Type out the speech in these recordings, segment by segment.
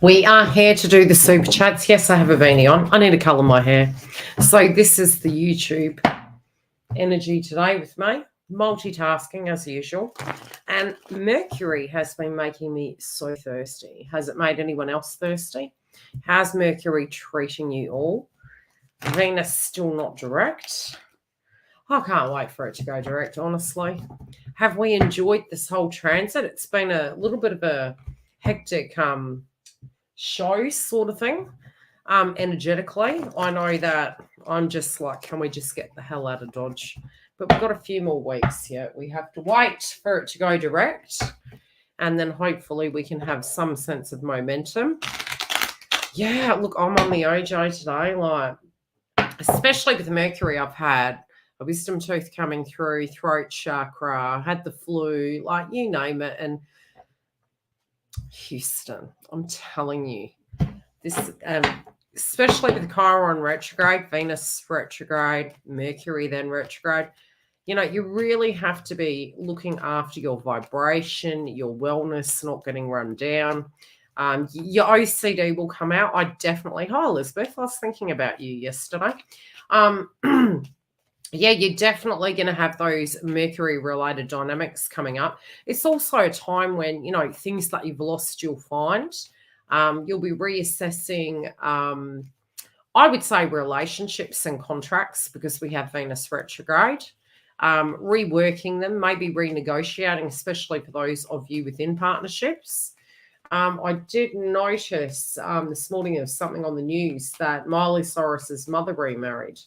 We are here to do the super chats. Yes, I have a beanie on. I need to colour my hair. So this is the YouTube energy today with me. Multitasking as usual. And Mercury has been making me so thirsty. Has it made anyone else thirsty? How's Mercury treating you all? Venus still not direct. I can't wait for it to go direct, honestly. Have we enjoyed this whole transit? It's been a little bit of a hectic show sort of thing, energetically. I know that I'm just like, can we just get the hell out of Dodge? But we've got a few more weeks yet. We have to wait for it to go direct, and then hopefully we can have some sense of momentum. Yeah, look, I'm on the OJ today, like, especially with Mercury. I've had a wisdom tooth coming through, throat chakra, had the flu, like, you name it. And Houston, I'm telling you, this, especially with Chiron retrograde, Venus retrograde, Mercury then retrograde, you know, you really have to be looking after your vibration, your wellness, not getting run down. Your OCD will come out. I definitely, hi Elizabeth, I was thinking about you yesterday. Yeah, you're definitely going to have those Mercury-related dynamics coming up. It's also a time when, you know, things that you've lost, you'll find. You'll be reassessing, I would say, relationships and contracts, because we have Venus retrograde. Reworking them, maybe renegotiating, especially for those of you within partnerships. I did notice this morning of something on the news that Miley Cyrus's mother remarried.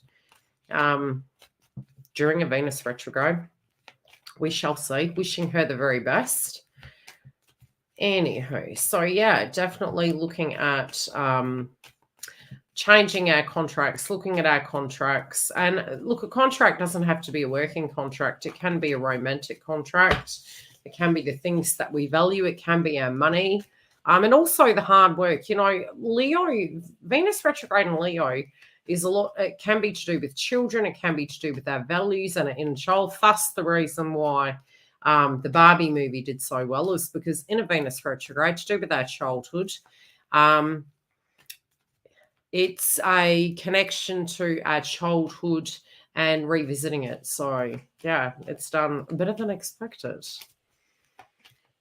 During a Venus retrograde. We shall see. Wishing her the very best. Anywho, so yeah, definitely looking at changing our contracts, looking at our contracts. And look, a contract doesn't have to be a working contract. It can be a romantic contract. It can be the things that we value. It can be our money. And also the hard work. You know, Leo, Venus retrograde in Leo is a lot. It can be to do with children. It can be to do with our values and an inner child. Thus, the reason why the Barbie movie did so well is because in a Venus retrograde, to do with our childhood, it's a connection to our childhood and revisiting it. So, yeah, it's done better than expected.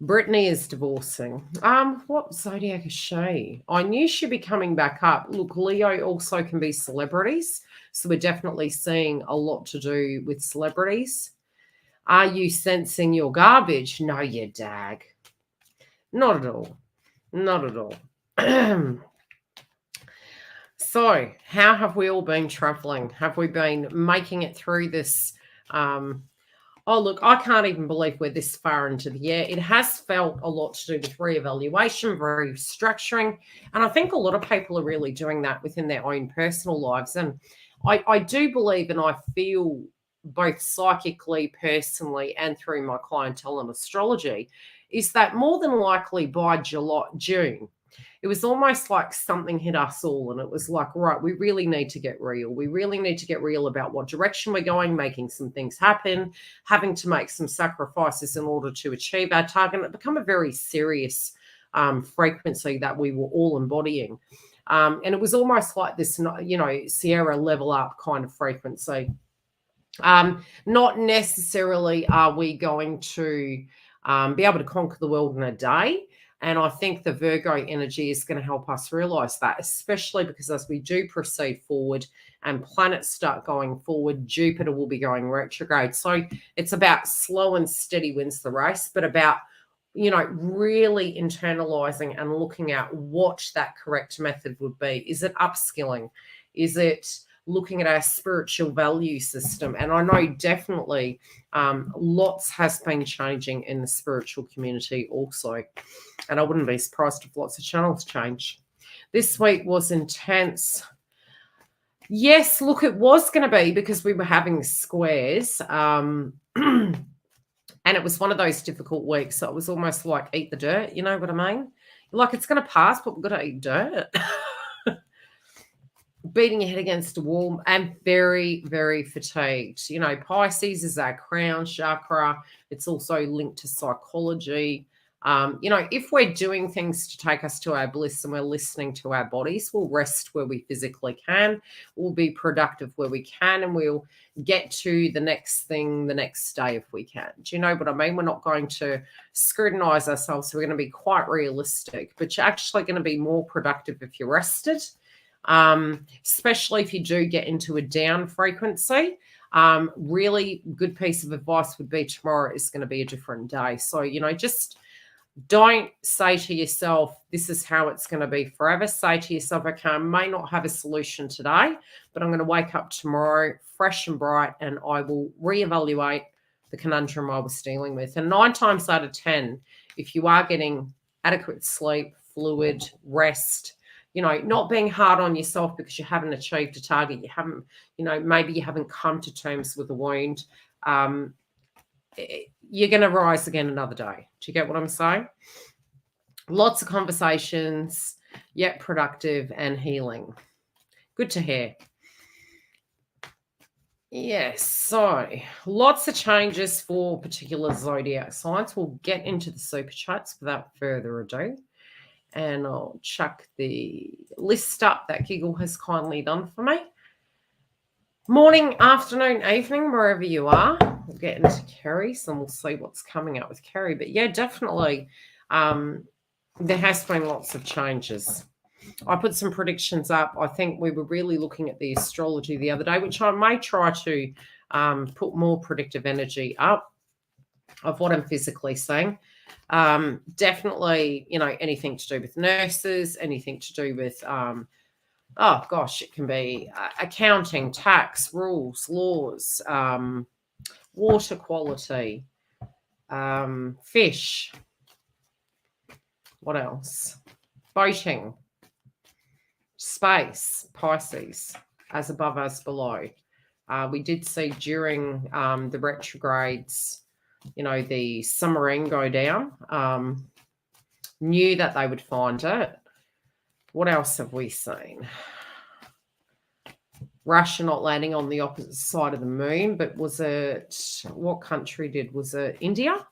Brittany is divorcing. What zodiac is she? I knew she'd be coming back up. Look, Leo also can be celebrities. So we're definitely seeing a lot to do with celebrities. Are you sensing your garbage? No, you dag. Not at all. Not at all. So how have we all been traveling? Have we been making it through this? Oh, look, I can't even believe we're this far into the year. It has felt a lot to do with reevaluation, restructuring. And I think a lot of people are really doing that within their own personal lives. And I do believe, and I feel both psychically, personally, and through my clientele and astrology, is that more than likely by June, it was almost like something hit us all, and it was like, right, we really need to get real. We really need to get real about what direction we're going, making some things happen, having to make some sacrifices in order to achieve our target. It became a very serious frequency that we were all embodying. And it was almost like this, you know, Sierra level up kind of frequency. Not necessarily are we going to be able to conquer the world in a day. And I think the Virgo energy is going to help us realize that, especially because as we do proceed forward and planets start going forward, Jupiter will be going retrograde. So it's about slow and steady wins the race, but about, you know, really internalizing and looking at what that correct method would be. Is it upskilling? Is it looking at our spiritual value system? And I know definitely lots has been changing in the spiritual community also. And I wouldn't be surprised if lots of channels change. This week was intense. Yes, look, it was going to be because we were having squares. And it was one of those difficult weeks. So it was almost like eat the dirt. You know what I mean? Like, it's going to pass, but we've got to eat dirt. Beating your head against a wall and very, very fatigued. You know, Pisces is our crown chakra. It's also linked to psychology. If we're doing things to take us to our bliss and we're listening to our bodies, we'll rest where we physically can, we'll be productive where we can, and we'll get to the next thing the next day if we can. Do you know what I mean? We're not going to scrutinize ourselves. So we're going to be quite realistic, but you're actually going to be more productive if you're rested, especially if you do get into a down frequency. Really good piece of advice would be tomorrow is going to be a different day. So, just don't say to yourself, this is how it's going to be forever. Say to yourself, okay, I may not have a solution today, but I'm going to wake up tomorrow fresh and bright, and I will reevaluate the conundrum I was dealing with. And 9 times out of 10, if you are getting adequate sleep, fluid, rest, not being hard on yourself because you haven't achieved a target, you haven't, maybe you haven't come to terms with a wound, you're going to rise again another day. Do you get what I'm saying? Lots of conversations, yet productive and healing. Good to hear. Yes, so lots of changes for particular zodiac signs. We'll get into the super chats without further ado. And I'll chuck the list up that Giggle has kindly done for me. Morning, afternoon, evening, wherever you are. We'll get into Kerry's and we'll see what's coming up with Kerry. But yeah, definitely there has been lots of changes. I put some predictions up. I think we were really looking at the astrology the other day, which I may try to put more predictive energy up of what I'm physically seeing. Definitely, anything to do with nurses, anything to do with it can be accounting, tax, rules, laws, water quality, fish. What else? Boating, space, Pisces, as above, as below. We did see during the retrogrades, the submarine go down. Knew that they would find it. What else have we seen? Russia not landing on the opposite side of the moon, but was it, what country did? Was it India?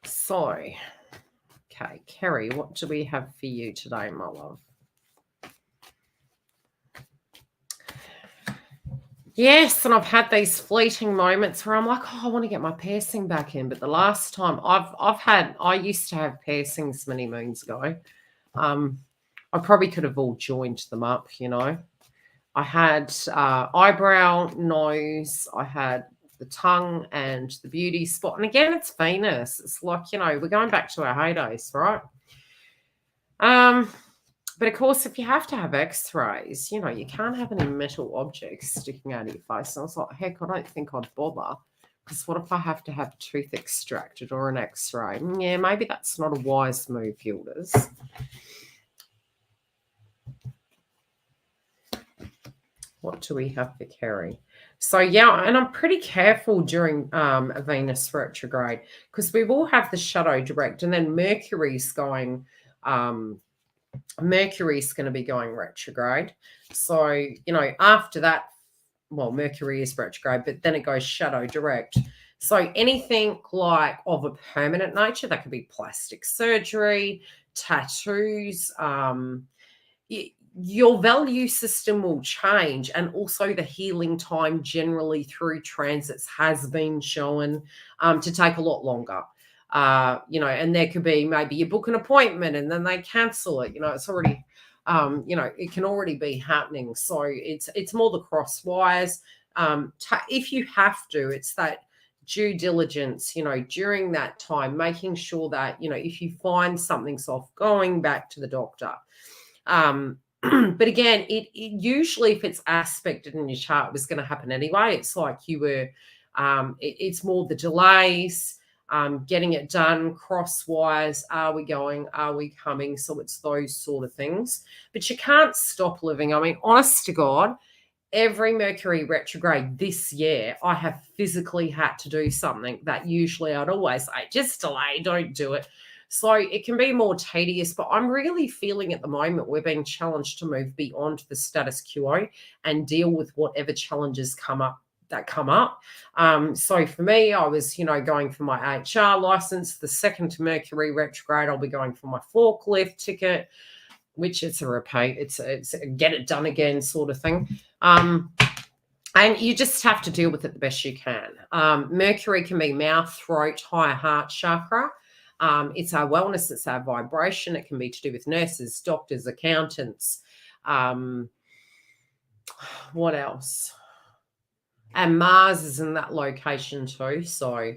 So, okay, Kerry, what do we have for you today, my love? Yes, and I've had these fleeting moments where I'm like, I want to get my piercing back in. But the last time I used to have piercings many moons ago. I probably could have all joined them up, I had eyebrow, nose, I had the tongue and the beauty spot. And again, it's Venus. It's like, we're going back to our heydays, right? But of course, if you have to have x-rays, you can't have any metal objects sticking out of your face. And I was like, heck, I don't think I'd bother. Because what if I have to have a tooth extracted or an x-ray? Yeah, maybe that's not a wise move, Yildiz. What do we have for Kerry? So, yeah, and I'm pretty careful during a Venus retrograde because we will have the shadow direct, and then Mercury's going Mercury's going to be going retrograde. So, after that, well, Mercury is retrograde, but then it goes shadow direct. So anything like of a permanent nature, that could be plastic surgery, tattoos, your value system will change, and also the healing time generally through transits has been shown to take a lot longer. And there could be maybe you book an appointment and then they cancel it. It's already, it can already be happening. So it's more the cross wires. If you have to, it's that due diligence, during that time, making sure that, if you find something's off, going back to the doctor. But again, it usually, if it's aspected in your chart, it was going to happen anyway. It's like you were, it's more the delays, getting it done, cross wires, are we going, are we coming? So it's those sort of things. But you can't stop living. I mean, honest to God, every Mercury retrograde this year, I have physically had to do something that usually I'd always say, just delay, don't do it. So it can be more tedious, but I'm really feeling at the moment we're being challenged to move beyond the status quo and deal with whatever challenges come up that come up. So for me, I was, going for my HR license. The second to Mercury retrograde, I'll be going for my forklift ticket, which it's a repeat. It's a get it done again sort of thing. And you just have to deal with it the best you can. Mercury can be mouth, throat, higher heart chakra. It's our wellness, it's our vibration. It can be to do with nurses, doctors, accountants. What else? And Mars is in that location too. So,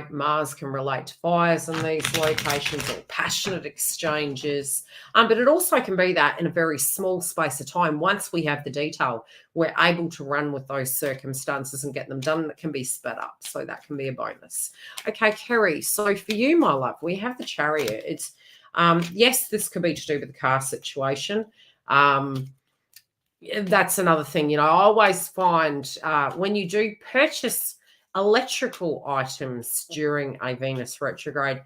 Mars can relate to fires in these locations or passionate exchanges. But it also can be that in a very small space of time, once we have the detail, we're able to run with those circumstances and get them done. It can be sped up. So that can be a bonus. Okay, Kerry. So for you, my love, we have the Chariot. It's, yes, this could be to do with the car situation. That's another thing. I always find when you do purchase electrical items during a Venus retrograde,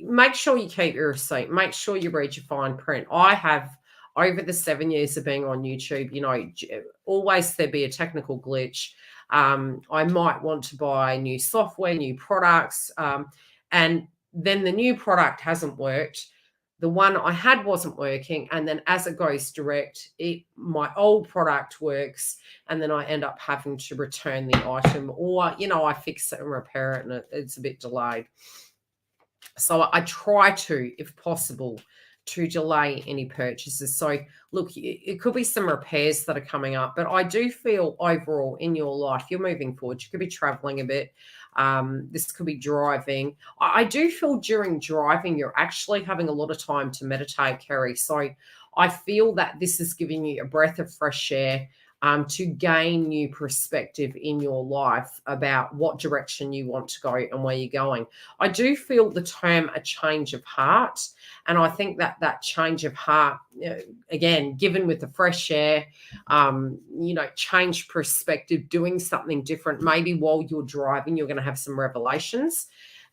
make sure you keep your receipt. Make sure you read your fine print. I have, over the 7 years of being on YouTube, always there be a technical glitch. I might want to buy new software, new products, and then the new product hasn't worked. The one I had wasn't working, and then as it goes direct, my old product works, and then I end up having to return the item, or I fix it and repair it, and it's a bit delayed. So I try to, if possible, to delay any purchases. So look, it could be some repairs that are coming up, but I do feel overall in your life, you're moving forward. You could be traveling a bit. This could be driving. I do feel during driving, you're actually having a lot of time to meditate, Kerry. So I feel that this is giving you a breath of fresh air to gain new perspective in your life about what direction you want to go and where you're going. I do feel the term a change of heart. And I think that change of heart, again, given with the fresh air, change perspective, doing something different. Maybe while you're driving, you're going to have some revelations.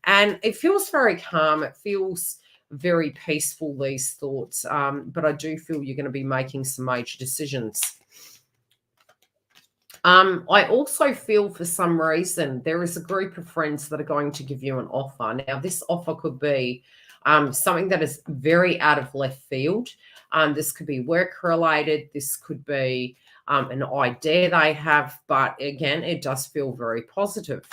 And it feels very calm. It feels very peaceful, these thoughts. But I do feel you're going to be making some major decisions. I also feel for some reason there is a group of friends that are going to give you an offer. Now, this offer could be something that is very out of left field. This could be work related. This could be an idea they have. But again, it does feel very positive.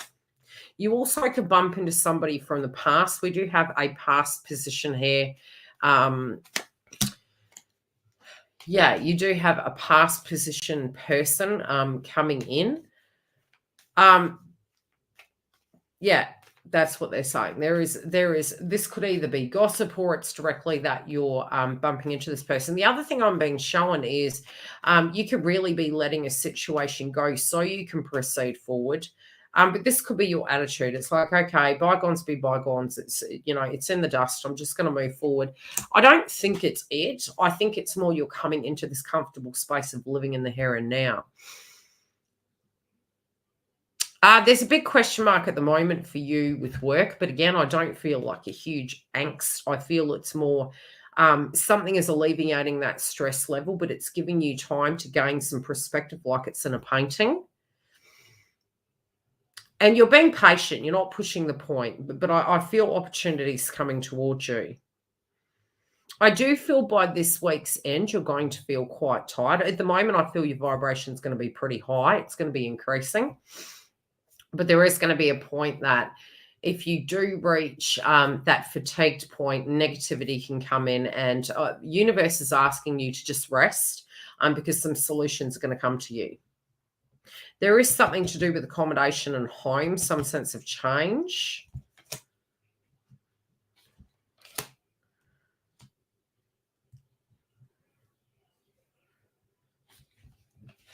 You also could bump into somebody from the past. We do have a past position here. Yeah, you do have a past position person coming in. Yeah, that's what they're saying. There is. This could either be gossip or it's directly that you're bumping into this person. The other thing I'm being shown is you could really be letting a situation go so you can proceed forward. But this could be your attitude. It's like, okay, bygones be bygones. It's, it's in the dust. I'm just going to move forward. I don't think it's it. I think it's more you're coming into this comfortable space of living in the here and now. There's a big question mark at the moment for you with work. But again, I don't feel like a huge angst. I feel it's more something is alleviating that stress level, but it's giving you time to gain some perspective like it's in a painting. And you're being patient. You're not pushing the point. But I feel opportunities coming towards you. I do feel by this week's end, you're going to feel quite tired. At the moment, I feel your vibration is going to be pretty high. It's going to be increasing. But there is going to be a point that if you do reach that fatigued point, negativity can come in, and universe is asking you to just rest because some solutions are going to come to you. There is something to do with accommodation and home, some sense of change.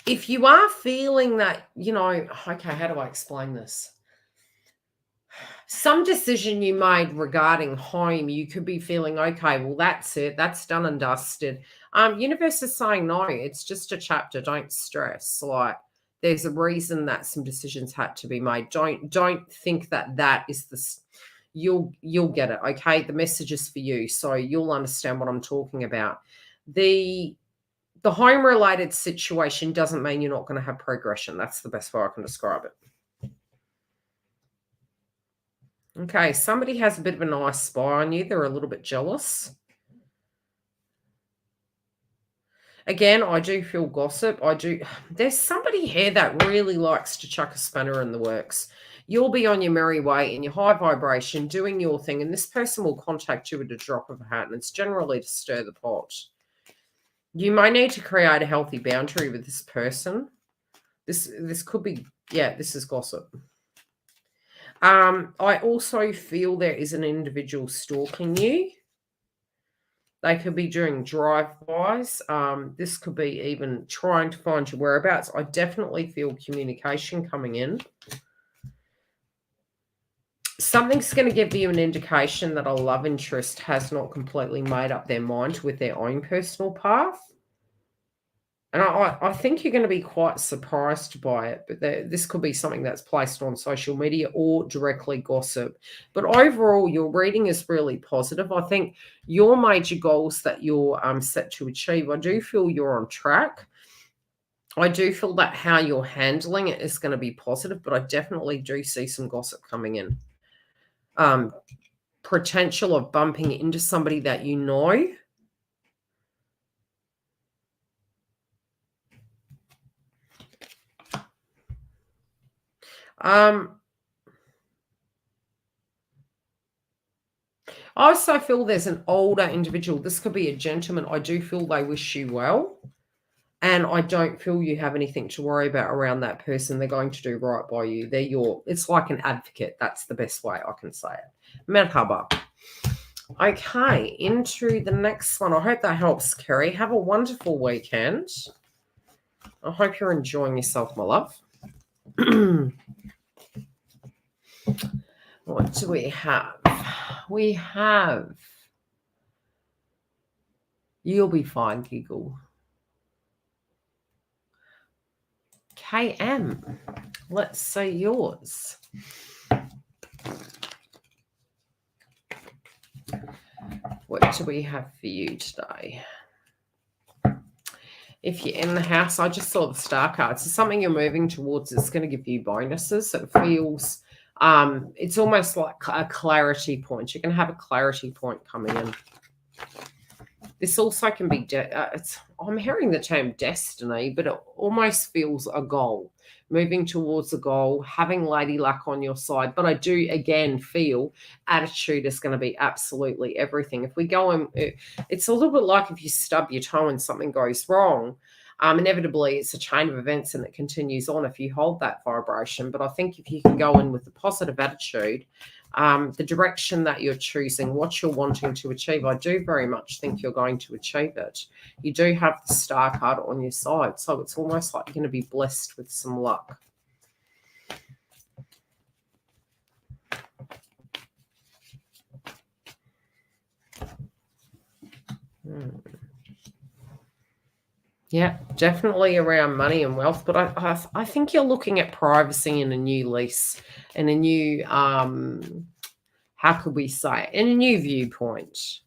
If you are feeling that, okay, how do I explain this? Some decision you made regarding home, you could be feeling, okay, well, that's it. That's done and dusted. Universe is saying, no, it's just a chapter. Don't stress. Like, there's a reason that some decisions had to be made. Don't think that is the. You'll get it, okay? The message is for you, so you'll understand what I'm talking about. The the home-related situation doesn't mean you're not going to have progression. That's the best way I can describe it. Okay, somebody has a bit of a nice spy on you. They're a little bit jealous. Again, I do feel gossip. There's somebody here that really likes to chuck a spanner in the works. You'll be on your merry way in your high vibration, doing your thing, and this person will contact you at a drop of a hat, and it's generally to stir the pot. You may need to create a healthy boundary with this person. This could be, yeah, this is gossip. I also feel there is an individual stalking you. They could be doing drive-bys. This could be even trying to find your whereabouts. I definitely feel communication coming in. Something's going to give you an indication that a love interest has not completely made up their mind with their own personal path. And I think you're going to be quite surprised by it, but this could be something that's placed on social media or directly gossip. But overall, your reading is really positive. I think your major goals that you're set to achieve, I do feel you're on track. I do feel that how you're handling it is going to be positive, but I definitely do see some gossip coming in. Potential of bumping into somebody that you know. I also feel there's an older individual. This could be a gentleman. I do feel they wish you well. And I don't feel you have anything to worry about around that person. They're going to do right by you. It's like an advocate. That's the best way I can say it. Merhaba. Okay, into the next one. I hope that helps, Kerry. Have a wonderful weekend. I hope you're enjoying yourself, my love. What do we have? We have You'll Be Fine, Giggle. KM. Let's see yours. What do we have for you today? If you're in the house, I just saw the star cards. It's something you're moving towards. It's going to give you bonuses. It feels, it's almost like a clarity point. You're going to have a clarity point coming in. This also can be, I'm hearing the term destiny, but it almost feels a goal, moving towards a goal, having Lady Luck on your side. But I do, again, feel attitude is going to be absolutely everything. If we go in, it's a little bit like if you stub your toe and something goes wrong, inevitably it's a chain of events and it continues on if you hold that vibration. But I think if you can go in with a positive attitude, the direction that you're choosing, what you're wanting to achieve, I do very much think you're going to achieve it. You do have the star card on your side, so it's almost like you're going to be blessed with some luck. Yeah, definitely around money and wealth, but I think you're looking at privacy and a new lease and a new, how could we say it, and a new viewpoint.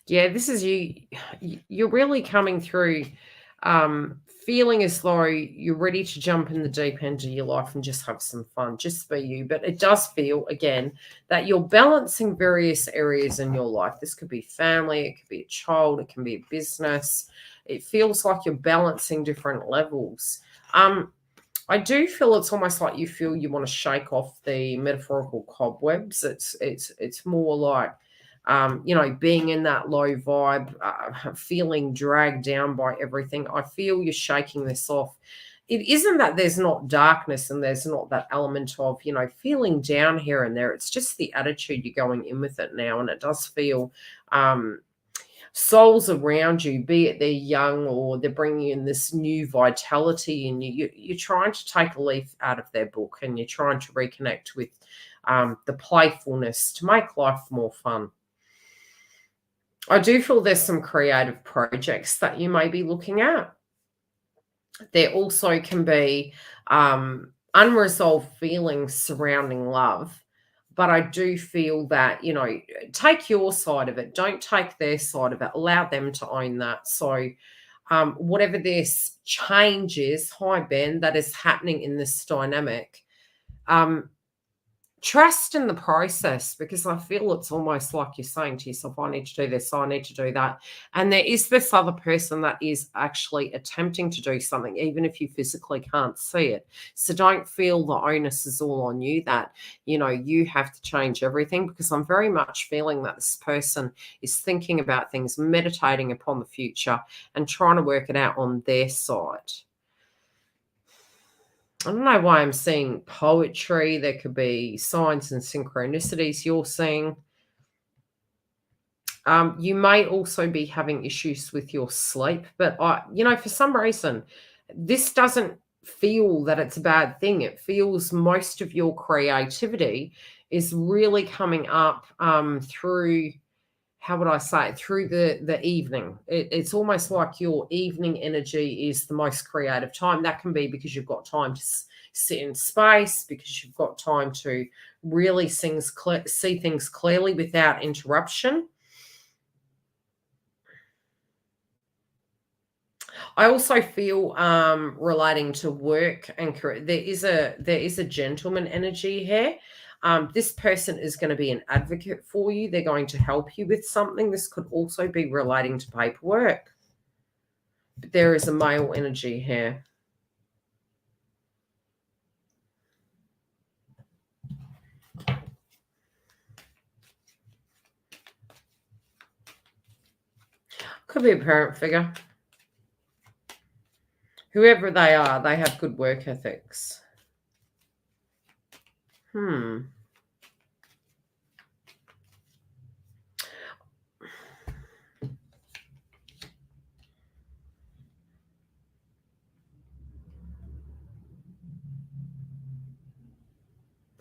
Yeah, this is you. You're really coming through, feeling as though you're ready to jump in the deep end of your life and just have some fun, just be you. But it does feel, again, that you're balancing various areas in your life. This could be family, it could be a child, it can be a business. It feels like you're balancing different levels. I do feel it's almost like you feel you want to shake off the metaphorical cobwebs. It's more like, being in that low vibe, feeling dragged down by everything. I feel you're shaking this off. It isn't that there's not darkness and there's not that element of, feeling down here and there. It's just the attitude you're going in with it now. And it does feel souls around you, be it they're young or they're bringing in this new vitality, and you're trying to take a leaf out of their book and you're trying to reconnect with the playfulness to make life more fun. I do feel there's some creative projects that you may be looking at. There also can be unresolved feelings surrounding love. But I do feel that, take your side of it. Don't take their side of it. Allow them to own that. So, whatever this change is, hi Ben, that is happening in this dynamic, trust in the process, because I feel it's almost like you're saying to yourself, I need to do this, I need to do that. And there is this other person that is actually attempting to do something, even if you physically can't see it. So don't feel the onus is all on you, that, you have to change everything, because I'm very much feeling that this person is thinking about things, meditating upon the future, and trying to work it out on their side. I don't know why I'm seeing poetry. There could be signs and synchronicities you're seeing. You may also be having issues with your sleep, but for some reason, this doesn't feel that it's a bad thing. It feels most of your creativity is really coming up through, how would I say it, through the evening. It's almost like your evening energy is the most creative time. That can be because you've got time to sit in space, because you've got time to really see things clearly without interruption. I also feel relating to work and career, there is a gentleman energy here. This person is going to be an advocate for you. They're going to help you with something. This could also be relating to paperwork. But there is a male energy here. Could be a parent figure. Whoever they are, they have good work ethics.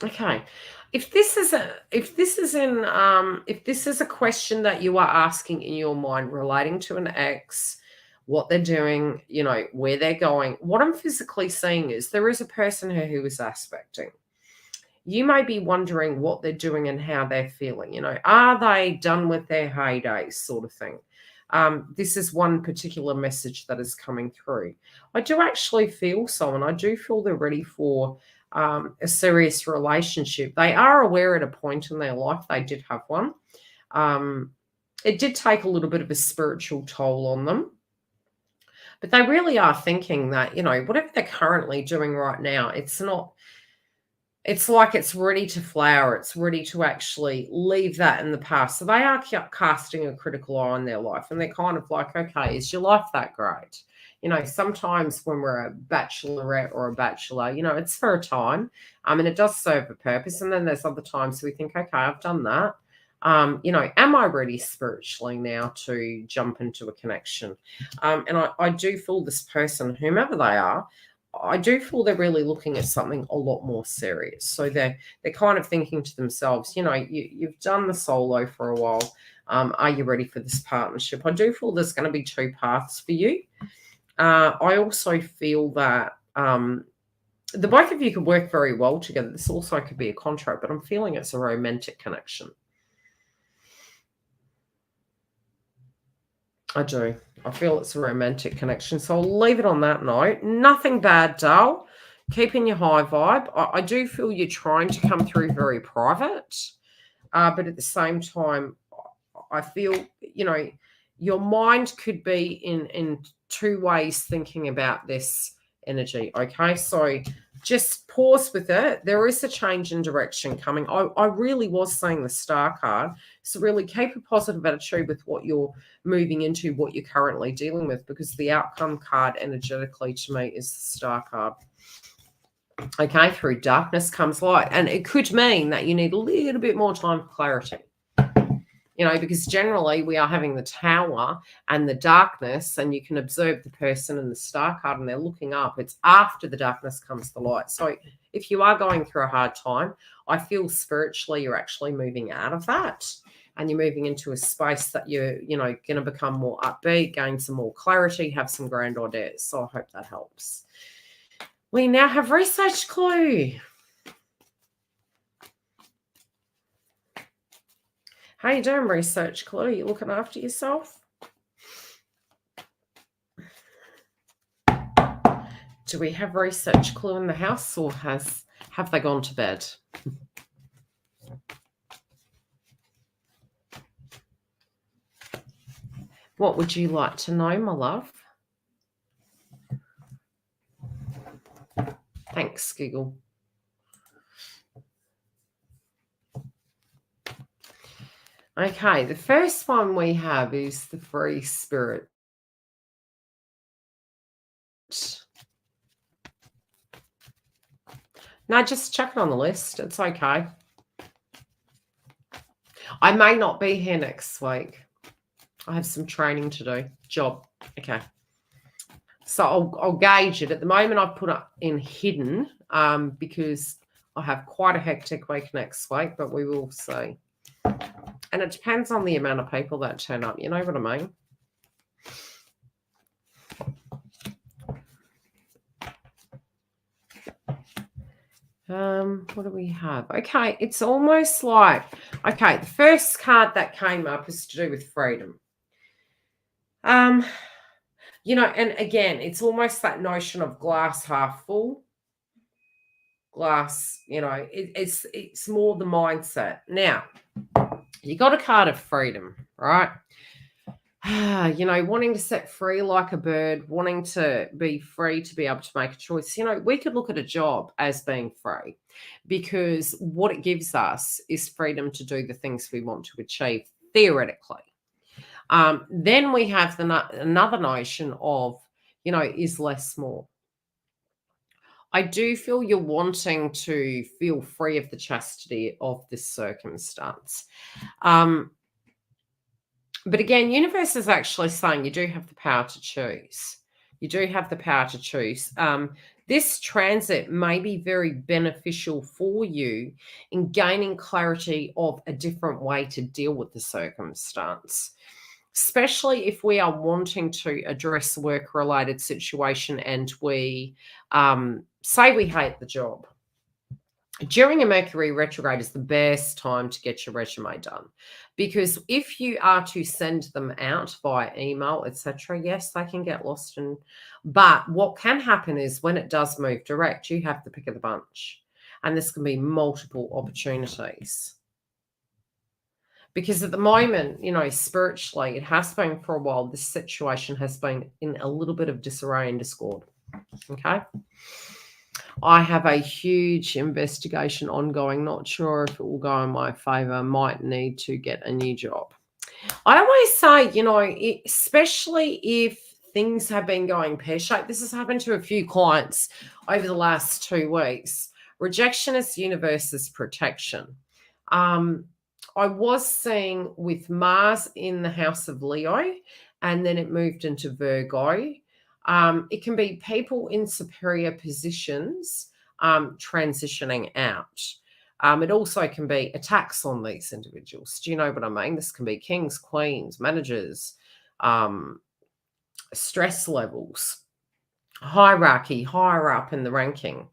Okay. If this is a question that you are asking in your mind relating to an ex, what they're doing, where they're going, what I'm physically seeing is there is a person here who is aspecting. You may be wondering what they're doing and how they're feeling. Are they done with their heydays, sort of thing? This is one particular message that is coming through. I do actually feel so, and I do feel they're ready for a serious relationship. They are aware at a point in their life they did have one. It did take a little bit of a spiritual toll on them. But they really are thinking that, whatever they're currently doing right now, it's like it's ready to flower. It's ready to actually leave that in the past. So they are casting a critical eye on their life, and they're kind of like, okay, is your life that great? Sometimes when we're a bachelorette or a bachelor, it's for a time. And it does serve a purpose. And then there's other times we think, okay, I've done that. Am I ready spiritually now to jump into a connection? And I do feel this person, whomever they are, I do feel they're really looking at something a lot more serious. So they're kind of thinking to themselves, you've done the solo for a while. Are you ready for this partnership? I do feel there's going to be two paths for you. I also feel that the both of you could work very well together. This also could be a contract, but I'm feeling it's a romantic connection. I do. I feel it's a romantic connection. So I'll leave it on that note. Nothing bad, Dale. Keeping your high vibe. I do feel you're trying to come through very private. But at the same time, I feel, your mind could be in two ways thinking about this energy. Okay. So just pause with it. There is a change in direction coming. I really was saying the Star card. So really keep a positive attitude with what you're moving into, what you're currently dealing with, because the outcome card energetically to me is the Star card. Okay, through darkness comes light. And it could mean that you need a little bit more time for clarity. Because generally we are having the Tower and the darkness, and you can observe the person in the Star card and they're looking up. It's after the darkness comes the light. So if you are going through a hard time, I feel spiritually you're actually moving out of that, and you're moving into a space that you're, going to become more upbeat, gain some more clarity, have some grand ideas. So I hope that helps. We now have research clue. How you doing, research clue? You looking after yourself? Do we have research clue in the house, or have they gone to bed? What would you like to know, my love? Thanks, Google. Okay, the first one we have is the free spirit. No, just chuck it on the list. It's okay. I may not be here next week. I have some training to do. Job. Okay. So I'll gauge it. At the moment, I've put it in hidden because I have quite a hectic week next week, but we will see. And it depends on the amount of people that turn up. You know what I mean? What do we have? Okay, it's almost like, okay, the first card that came up is to do with freedom. You know, and again, it's almost that notion of glass half full, glass, you know, it's more the mindset. Now, you got a card of freedom, right? You know, wanting to set free like a bird, wanting to be free to be able to make a choice. You know, we could look at a job as being free because what it gives us is freedom to do the things we want to achieve theoretically. Then we have another notion of, you know, is less more. I do feel you're wanting to feel free of the chastity of this circumstance. But again, universe is actually saying you do have the power to choose. You do have the power to choose. This transit may be very beneficial for you in gaining clarity of a different way to deal with the circumstance, especially if we are wanting to address a work-related situation and we say we hate the job. During a Mercury retrograde is the best time to get your resume done, because if you are to send them out via email, etc., yes, they can get lost. But what can happen is when it does move direct, you have the pick of the bunch, and this can be multiple opportunities. Because at the moment, you know, spiritually, it has been for a while. This situation has been in a little bit of disarray and discord. Okay. I have a huge investigation ongoing. Not sure if it will go in my favor. Might need to get a new job. I always say, you know, especially if things have been going pear-shaped. This has happened to a few clients over the last 2 weeks. Rejection is universe's protection. I was seeing with Mars in the house of Leo, and then it moved into Virgo. It can be people in superior positions transitioning out. It also can be attacks on these individuals. Do you know what I mean? This can be kings, queens, managers, stress levels, hierarchy, higher up in the ranking.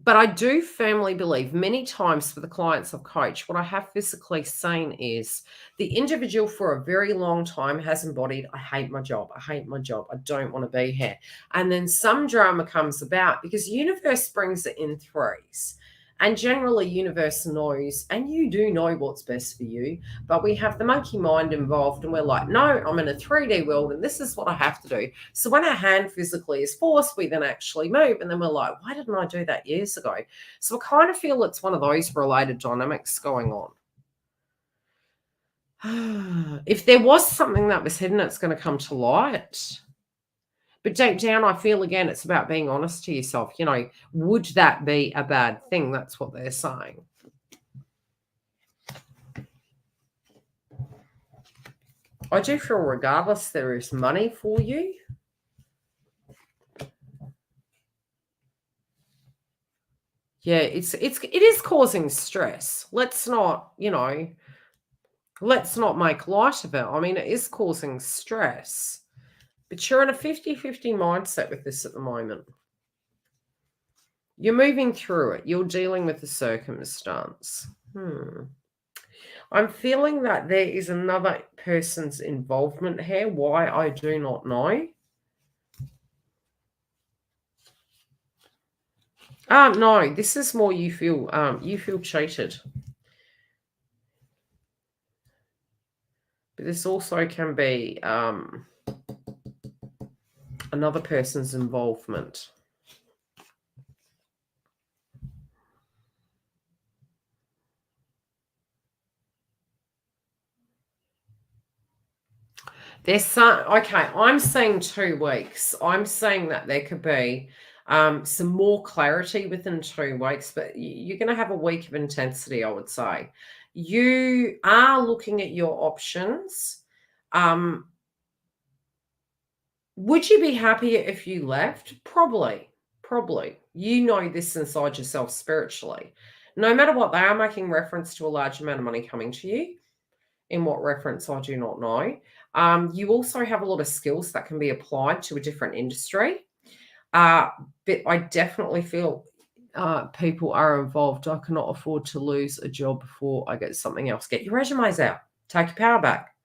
But I do firmly believe many times for the clients I've coached, what I have physically seen is the individual for a very long time has embodied, I hate my job. I hate my job. I don't want to be here. And then some drama comes about because universe brings it in threes. And generally universe knows, and you do know what's best for you, but we have the monkey mind involved and we're like, no, I'm in a 3D world and this is what I have to do. So when our hand physically is forced, we then actually move and then we're like, why didn't I do that years ago? So I kind of feel it's one of those related dynamics going on. If there was something that was hidden, it's going to come to light. But deep down, I feel, again, it's about being honest to yourself. You know, would that be a bad thing? That's what they're saying. I do feel regardless there is money for you. Yeah, it is causing stress. Let's not, you know, let's not make light of it. I mean, it is causing stress. But you're in a 50-50 mindset with this at the moment. You're moving through it. You're dealing with the circumstance. I'm feeling that there is another person's involvement here. Why, I do not know. No, this is more you feel cheated. But this also can be another person's involvement. There's some, okay, I'm saying 2 weeks. I'm saying that there could be some more clarity within 2 weeks, but you're going to have a week of intensity, I would say. You are looking at your options. Would you be happier if you left? Probably. You know this inside yourself spiritually. No matter what, they are making reference to a large amount of money coming to you. In what reference, I do not know. You also have a lot of skills that can be applied to a different industry. But I definitely feel people are involved. I cannot afford to lose a job before I get something else. Get your resumes out. Take your power back.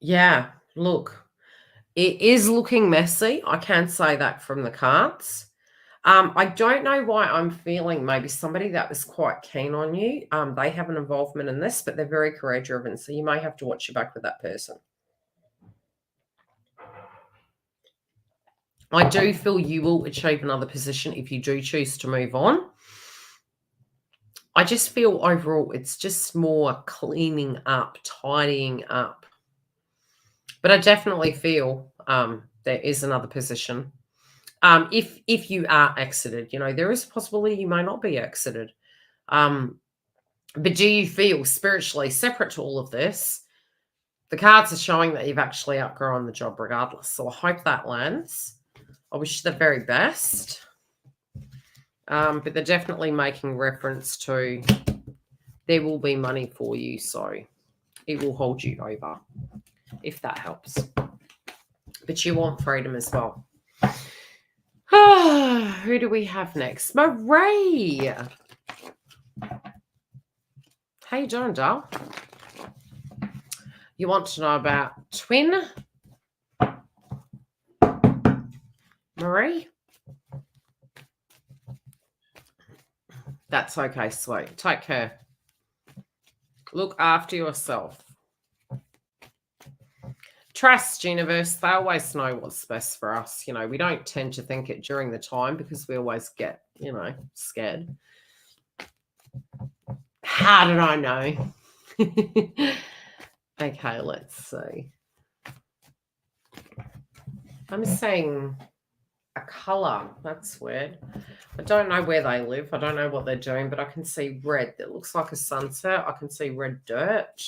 Yeah, look, it is looking messy. I can say that from the cards. I don't know why I'm feeling maybe somebody that was quite keen on you. They have an involvement in this, but they're very career driven. So you may have to watch your back with that person. I do feel you will achieve another position if you do choose to move on. I just feel overall it's just more cleaning up, tidying up. But I definitely feel there is another position. If you are exited, there is a possibility you may not be exited. But do you feel spiritually separate to all of this? The cards are showing that you've actually outgrown the job regardless. So I hope that lands. I wish you the very best. But they're definitely making reference to there will be money for you. So it will hold you over, if that helps. But you want freedom as well. Who do we have next? Marie. How you doing, doll? You want to know about twin? Marie? That's okay, sweet. Take care. Look after yourself. Trust, universe. They always know what's best for us. We don't tend to think it during the time because we always get, scared. How did I know? Okay, let's see. I'm saying a color. That's weird. I don't know where they live. I don't know what they're doing, but I can see red. That looks like a sunset. I can see red dirt.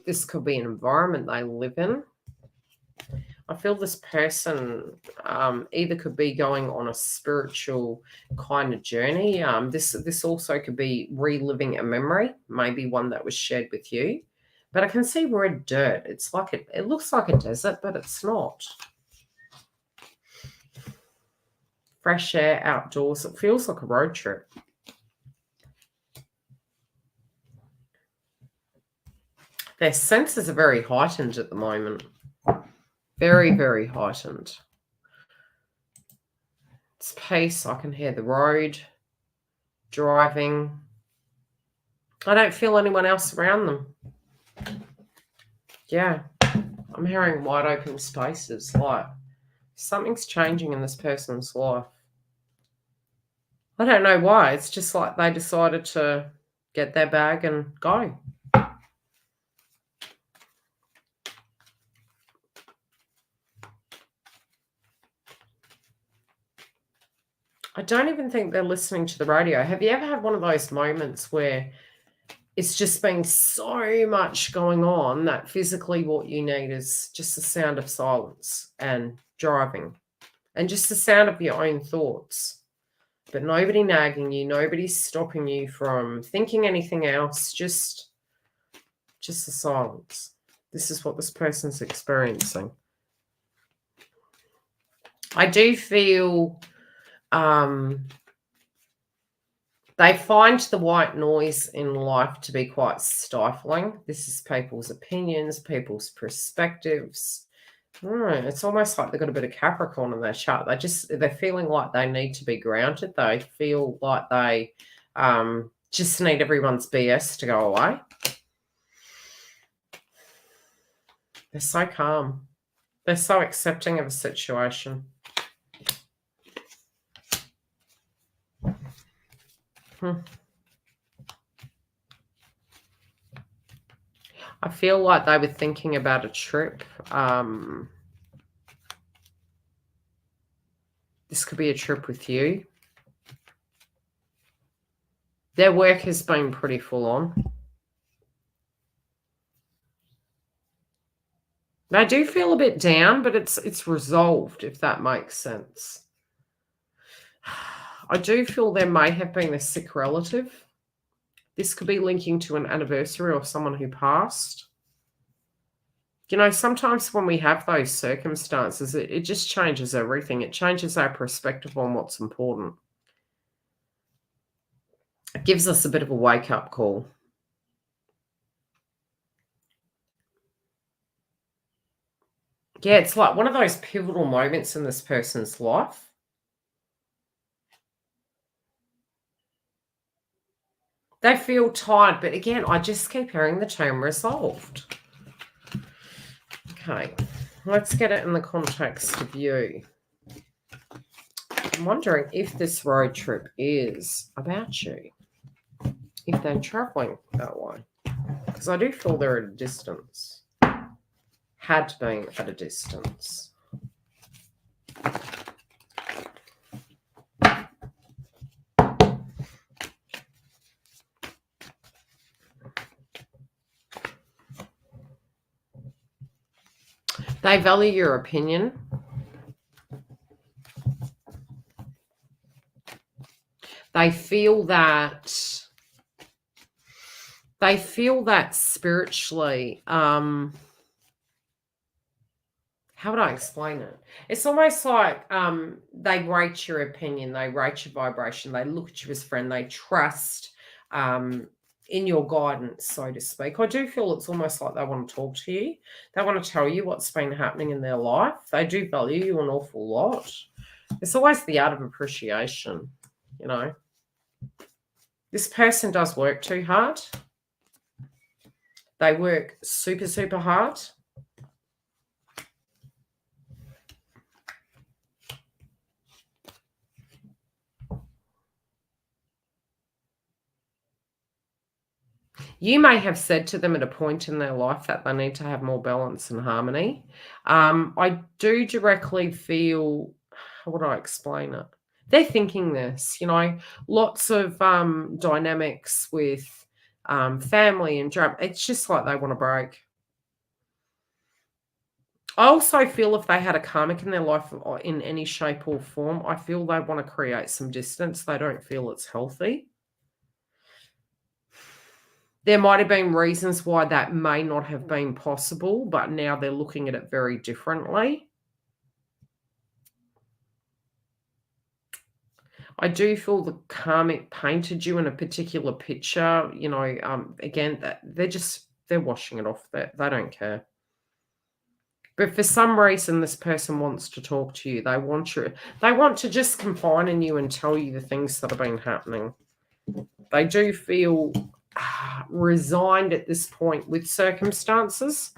This could be an environment they live in. I feel this person either could be going on a spiritual kind of journey. This also could be reliving a memory, maybe one that was shared with you. But I can see red dirt. It's like it looks like a desert, but it's not. Fresh air, outdoors. It feels like a road trip. Their senses are very heightened at the moment. Very, very heightened. It's peace. I can hear the road, driving. I don't feel anyone else around them. Yeah. I'm hearing wide open spaces. Like something's changing in this person's life. I don't know why. It's just like they decided to get their bag and go. I don't even think they're listening to the radio. Have you ever had one of those moments where it's just been so much going on that physically what you need is just the sound of silence and driving and just the sound of your own thoughts, but nobody nagging you, nobody stopping you from thinking anything else, just the silence. This is what this person's experiencing. I do feel they find the white noise in life to be quite stifling. This is people's opinions, people's perspectives. It's almost like they've got a bit of Capricorn in their chart. They're feeling like they need to be grounded. They feel like they just need everyone's BS to go away. They're so calm. They're so accepting of a situation. I feel like they were thinking about a trip. This could be a trip with you. Their work has been pretty full on. They do feel a bit down, but it's resolved, if that makes sense. I do feel there may have been a sick relative. This could be linking to an anniversary or someone who passed. You know, sometimes when we have those circumstances, it just changes everything. It changes our perspective on what's important. It gives us a bit of a wake-up call. Yeah, it's like one of those pivotal moments in this person's life. They feel tired, but again, I just keep hearing the term resolved. Okay, let's get it in the context of you. I'm wondering if this road trip is about you, if they're traveling that way, because I do feel they're at a distance, had been at a distance. They value your opinion. They feel that spiritually, how would I explain it? It's almost like they rate your opinion, they rate your vibration, they look at you as a friend, they trust in your guidance, so to speak. I do feel it's almost like they want to talk to you. They want to tell you what's been happening in their life. They do value you an awful lot. It's always the art of appreciation, you know. This person does work too hard. They work super, super hard. You may have said to them at a point in their life that they need to have more balance and harmony. I do directly feel, how would I explain it? They're thinking this, you know, lots of dynamics with family and drama. It's just like they want to break. I also feel if they had a karmic in their life or in any shape or form, I feel they want to create some distance. They don't feel it's healthy. There might have been reasons why that may not have been possible, but now they're looking at it very differently. I do feel the karmic painted you in a particular picture, you know, again, they're washing it off. They don't care. But for some reason, this person wants to talk to you. They want to just confide in you and tell you the things that have been happening. They do feel resigned at this point with circumstances,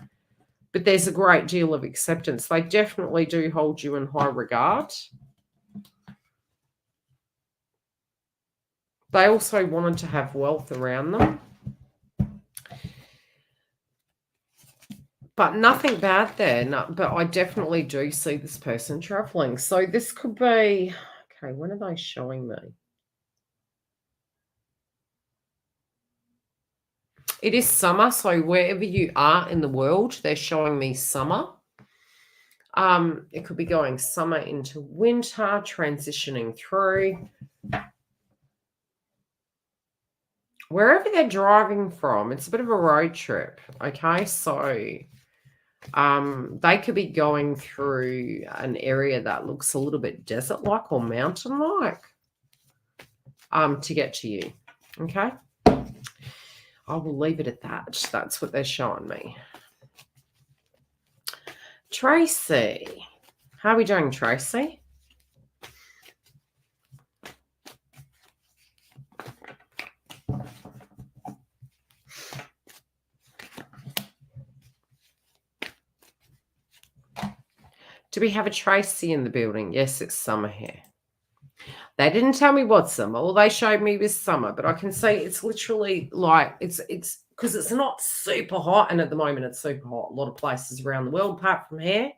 but there's a great deal of acceptance. They definitely do hold you in high regard. They also wanted to have wealth around them. But nothing bad there. No, but I definitely do see this person traveling. So this could be, okay, when are they showing me? It is summer, so wherever you are in the world, they're showing me summer. It could be going summer into winter, transitioning through. Wherever they're driving from, it's a bit of a road trip, okay? So They could be going through an area that looks a little bit desert-like or mountain-like to get to you. Okay? I will leave it at that. That's what they're showing me. Tracy. How are we doing, Tracy? Do we have a Tracy in the building? Yes, it's summer here. They didn't tell me what summer. All they showed me was summer, but I can see it's literally like it's because it's not super hot, and at the moment it's super hot. A lot of places around the world, apart from here,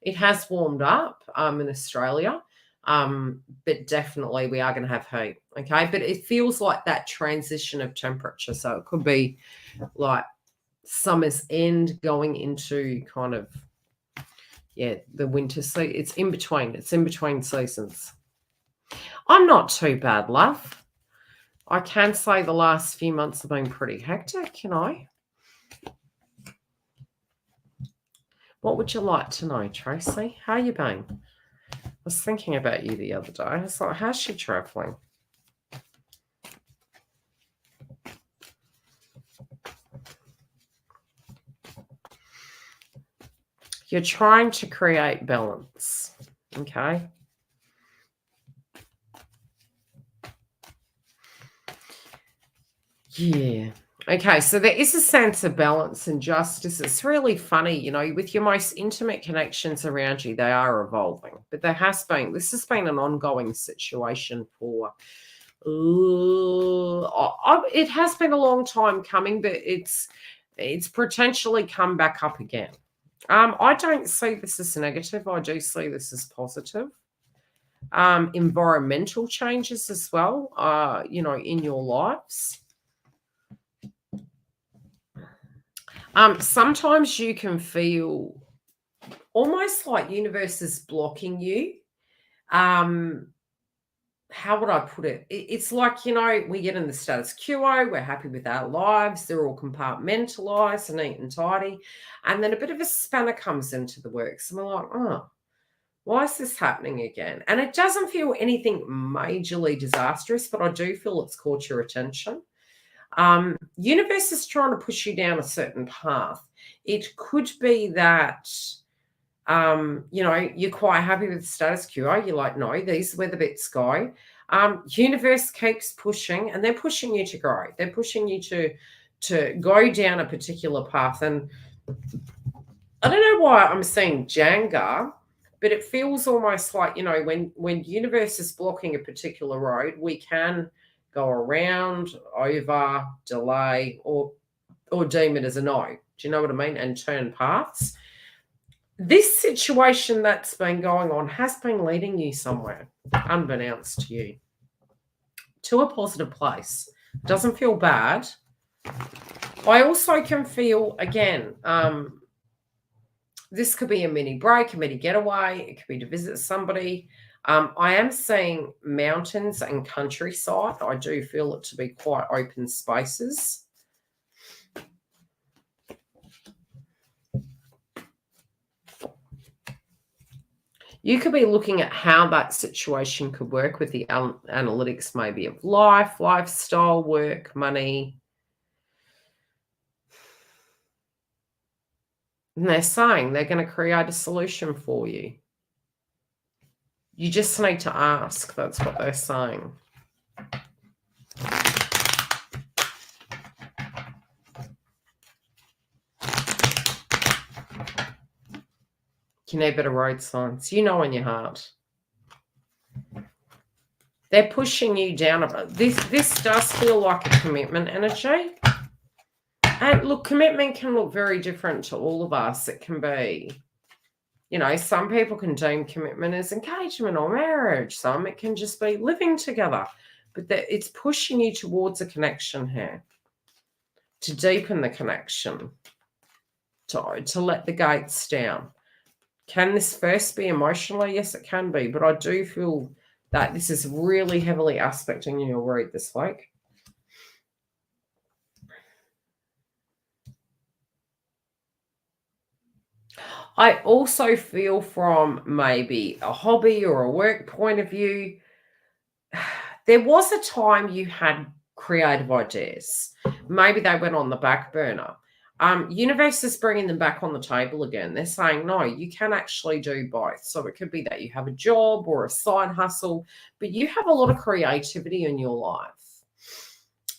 it has warmed up in Australia, but definitely we are going to have heat. Okay, but it feels like that transition of temperature, so it could be like summer's end going into kind of the winter. So it's in between. It's in between seasons. I'm not too bad, love. I can say the last few months have been pretty hectic, you know. What would you like to know, Tracy? How you been? I was thinking about you the other day. I was like, how's she traveling? You're trying to create balance, okay? Yeah. Okay, so there is a sense of balance and justice. It's really funny, you know, with your most intimate connections around you, they are evolving. But this has been an ongoing situation for, it has been a long time coming, but it's potentially come back up again. I don't see this as negative. I do see this as positive. Environmental changes as well, you know, in your lives. Sometimes you can feel almost like universe is blocking you. How would I put it? It's like, you know, we get in the status quo, we're happy with our lives, they're all compartmentalized and neat and tidy. And then a bit of a spanner comes into the works, and we're like, oh, why is this happening again? And it doesn't feel anything majorly disastrous, but I do feel it's caught your attention. Universe is trying to push you down a certain path. It could be that you know, you're quite happy with the status quo. You're like, no, these are where the bits go. Universe keeps pushing, and they're pushing you to grow. They're pushing you to go down a particular path. And I don't know why I'm seeing Jenga, but it feels almost like, you know, when universe is blocking a particular road, we can go around, over, delay, or deem it as a no. Do you know what I mean? And turn paths. This situation that's been going on has been leading you somewhere, unbeknownst to you, to a positive place. Doesn't feel bad. I also can feel, again, this could be a mini break, a mini getaway. It could be to visit somebody. I am seeing mountains and countryside. I do feel it to be quite open spaces. You could be looking at how that situation could work with the analytics maybe of life, lifestyle, work, money. And they're saying they're going to create a solution for you. You just need to ask. That's what they're saying. You need better road signs. You know in your heart. They're pushing you down. This does feel like a commitment energy. And look, commitment can look very different to all of us. It can be, you know, some people can deem commitment as engagement or marriage. Some it can just be living together. But it's pushing you towards a connection here, to deepen the connection, to let the gates down. Can this first be emotionally? Yes, it can be. But I do feel that this is really heavily aspecting your read this week. I also feel from maybe a hobby or a work point of view, there was a time you had creative ideas. Maybe they went on the back burner. Universe is bringing them back on the table again. They're saying, no, you can actually do both. So it could be that you have a job or a side hustle, but you have a lot of creativity in your life.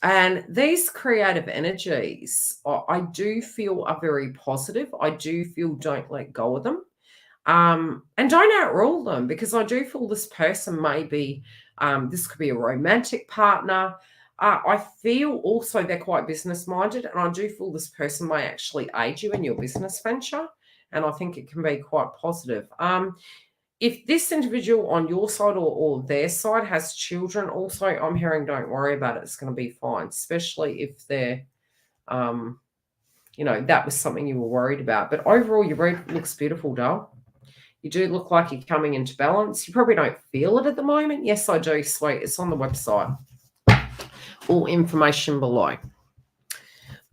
And these creative energies, I do feel are very positive. I do feel don't let go of them. And don't outrule them, because I do feel this person may be, this could be a romantic partner. I feel also they're quite business minded, and I do feel this person may actually aid you in your business venture. And I think it can be quite positive. If this individual on your side or their side has children, also, I'm hearing don't worry about it. It's going to be fine, especially if they're, that was something you were worried about. But overall, your read looks beautiful, doll. You do look like you're coming into balance. You probably don't feel it at the moment. Yes, I do, sweet. It's on the website. All information below.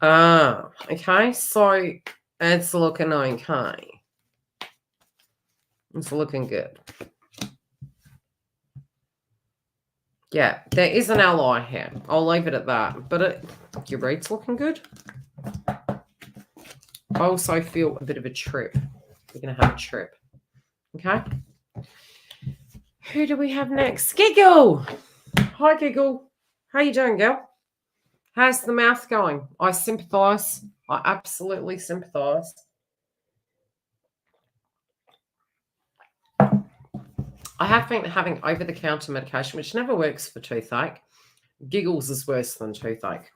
Okay, so it's looking okay. It's looking good. Yeah, there is an ally here. I'll leave it at that. But your read's looking good. I also feel a bit of a trip. We're going to have a trip. Okay. Who do we have next? Giggle. Hi, Giggle. How you doing, girl? How's the mouth going? I sympathise. I absolutely sympathise. I have been having over-the-counter medication, which never works for toothache. Giggles is worse than toothache.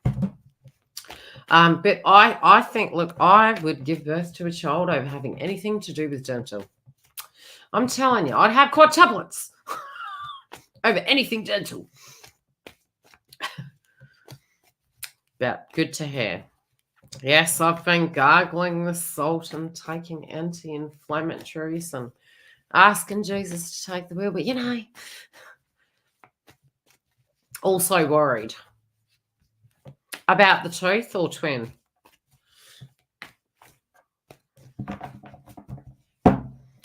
But I think, look, I would give birth to a child over having anything to do with dental. I'm telling you, I'd have quadruplets over anything dental. But good to hear. Yes, I've been gargling the salt and taking anti-inflammatories and asking Jesus to take the wheel, but also worried about the tooth or twin.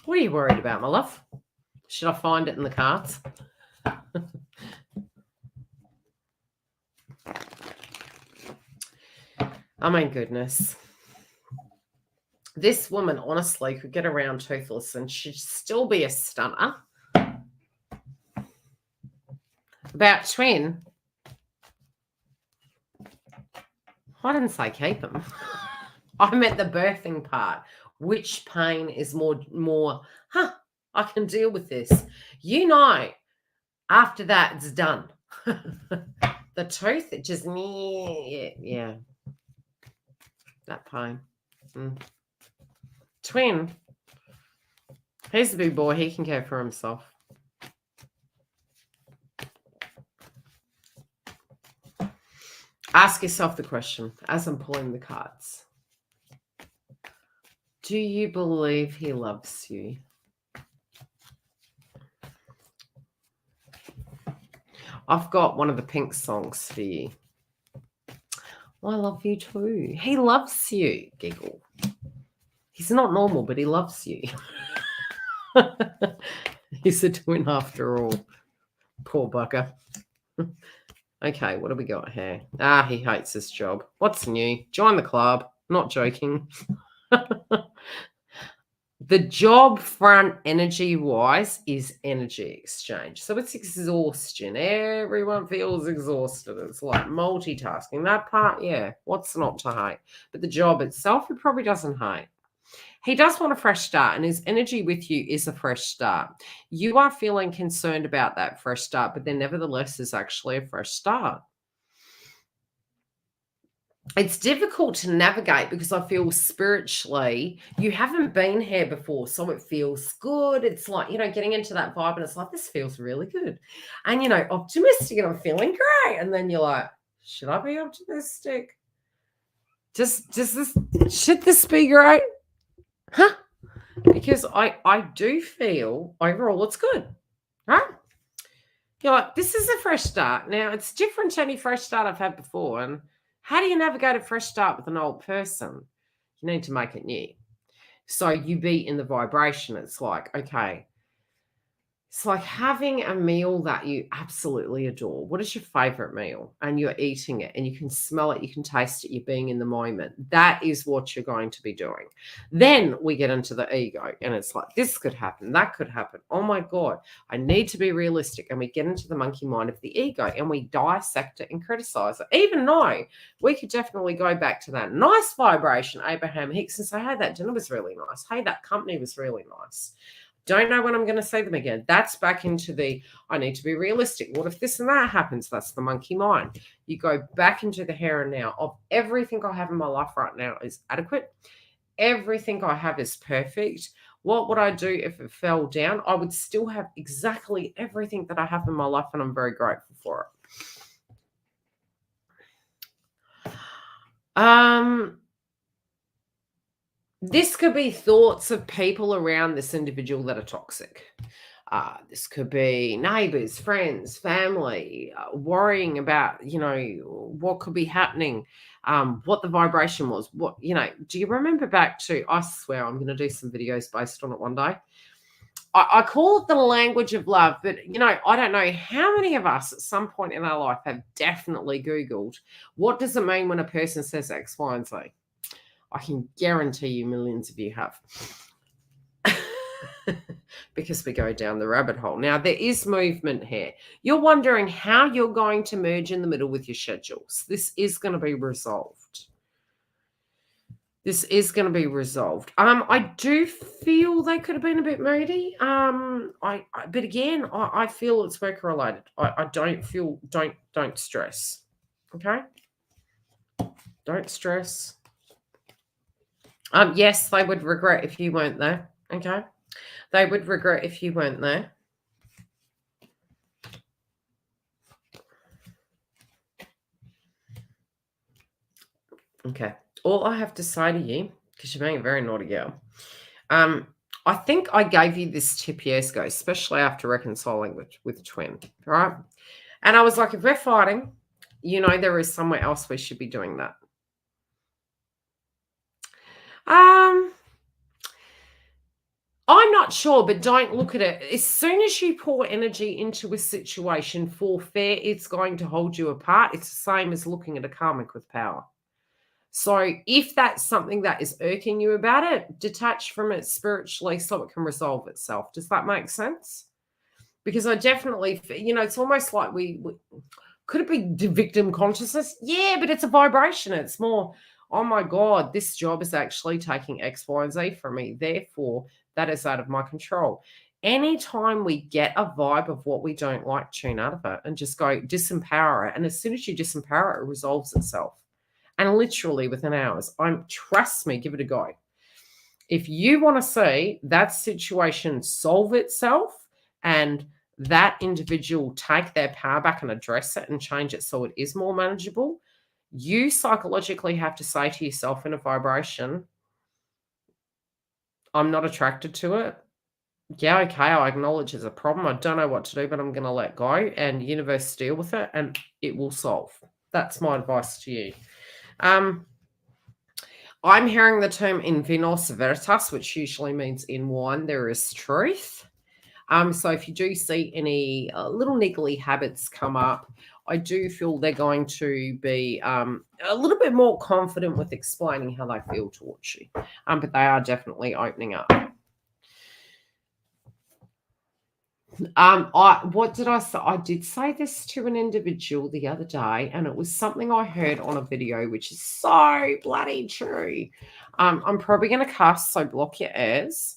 What are you worried about, my love? Should I find it in the cards? Oh my goodness. This woman honestly could get around toothless and she'd still be a stunner. About twin, I didn't say keep them. I meant the birthing part. Which pain is more, I can deal with this. After that, it's done. The tooth, it just, yeah. That pain. Twin, he's a big boy. He can care for himself. Ask yourself the question as I'm pulling the cards. Do you believe he loves you? I've got one of the Pink songs for you. I love you too. He loves you, Giggle. He's not normal, but he loves you. He's a twin after all. Poor bugger. Okay, what do we got here? He hates his job. What's new? Join the club. Not joking. The job front energy-wise is energy exchange. So it's exhaustion. Everyone feels exhausted. It's like multitasking. That part, yeah, what's not to hate? But the job itself, he probably doesn't hate. He does want a fresh start, and his energy with you is a fresh start. You are feeling concerned about that fresh start, but there nevertheless is actually a fresh start. It's difficult to navigate because I feel spiritually you haven't been here before, so it feels good. It's like, getting into that vibe, and it's like, this feels really good. And, optimistic, and I'm feeling great. And then you're like, should I be optimistic? Should this be great? Huh? Because I do feel overall it's good, right? You're like, this is a fresh start. Now, it's different to any fresh start I've had before. And how do you navigate a fresh start with an old person? You need to make it new. So you be in the vibration. It's like, okay, it's like having a meal that you absolutely adore. What is your favorite meal? And you're eating it and you can smell it, you can taste it, you're being in the moment. That is what you're going to be doing. Then we get into the ego and it's like, this could happen, that could happen. Oh my God, I need to be realistic. And we get into the monkey mind of the ego and we dissect it and criticize it. Even though we could definitely go back to that nice vibration, Abraham Hicks, and say, hey, that dinner was really nice. Hey, that company was really nice. Don't know when I'm going to see them again. That's back into the, I need to be realistic. What if this and that happens? That's the monkey mind. You go back into the here and now of everything I have in my life right now is adequate. Everything I have is perfect. What would I do if it fell down? I would still have exactly everything that I have in my life, and I'm very grateful for it. This could be thoughts of people around this individual that are toxic. This could be neighbors, friends, family, worrying about, what could be happening, what the vibration was. Do you remember back to, I swear I'm going to do some videos based on it one day. I call it the language of love, but, I don't know how many of us at some point in our life have definitely Googled, what does it mean when a person says X, Y, and Z? I can guarantee you millions of you have. Because we go down the rabbit hole. Now, there is movement here. You're wondering how you're going to merge in the middle with your schedules. This is going to be resolved. This is going to be resolved. I do feel they could have been a bit moody. But again, I feel it's work related. I don't feel, don't stress. Okay? Don't stress. Yes, they would regret if you weren't there. Okay. They would regret if you weren't there. Okay. All I have to say to you, because you're being a very naughty girl, I think I gave you this tip years ago, especially after reconciling with twin, right? And I was like, if we're fighting, there is somewhere else we should be doing that. I'm not sure, but don't look at it. As soon as you pour energy into a situation for fair, it's going to hold you apart. It's the same as looking at a karmic with power. So if that's something that is irking you about it, detach from it spiritually so it can resolve itself. Does that make sense? Because I definitely, it's almost like we could it be victim consciousness? Yeah, but it's a vibration. It's more, oh my God, this job is actually taking X, Y, and Z from me. Therefore, that is out of my control. Anytime we get a vibe of what we don't like, tune out of it and just go disempower it. And as soon as you disempower it, it resolves itself. And literally within hours, trust me, give it a go. If you want to see that situation solve itself and that individual take their power back and address it and change it so it is more manageable, you psychologically have to say to yourself in a vibration, I'm not attracted to it. Yeah, okay, I acknowledge there's a problem. I don't know what to do, but I'm going to let go and universe deal with it and it will solve. That's my advice to you. I'm hearing the term in vinos veritas, which usually means in wine there is truth. So if you do see any little niggly habits come up, I do feel they're going to be a little bit more confident with explaining how they feel towards you. But they are definitely opening up. What did I say? I did say this to an individual the other day, and it was something I heard on a video, which is so bloody true. I'm probably going to cuss, so block your ears.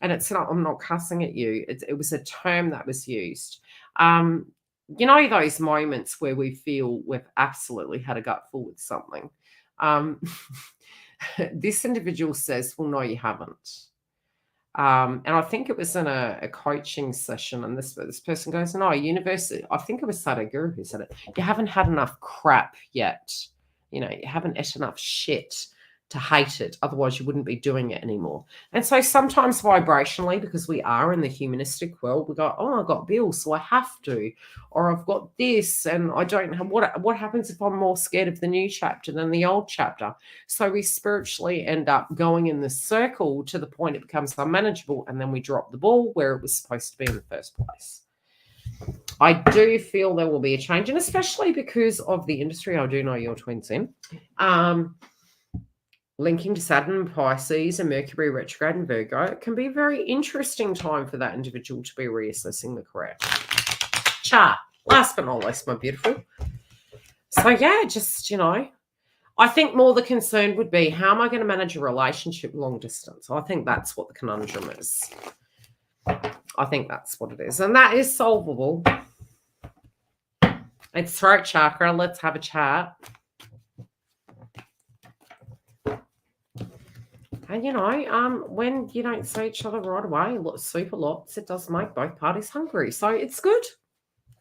And I'm not cussing at you. It was a term that was used. Those moments where we feel we've absolutely had a gutful with something. This individual says, well, no, you haven't. And I think it was in a coaching session, and this person goes, no, university, I think it was Sadhguru who said it, you haven't had enough crap yet. You haven't ate enough shit to hate it. Otherwise, you wouldn't be doing it anymore. And so sometimes vibrationally, because we are in the humanistic world, we go, oh, I've got bills, so I have to. Or I've got this, and I don't have what happens if I'm more scared of the new chapter than the old chapter? So we spiritually end up going in this circle to the point it becomes unmanageable, and then we drop the ball where it was supposed to be in the first place. I do feel there will be a change, and especially because of the industry I do know your twins in. Linking to Saturn and Pisces and Mercury retrograde and Virgo, it can be a very interesting time for that individual to be reassessing the career chart. Last but not least, my beautiful. So yeah, just, I think more the concern would be, how am I going to manage a relationship long distance? I think that's what the conundrum is. I think that's what it is. And that is solvable. It's throat chakra. Let's have a chat. And, when you don't see each other right away, super lots, it does make both parties hungry. So it's good.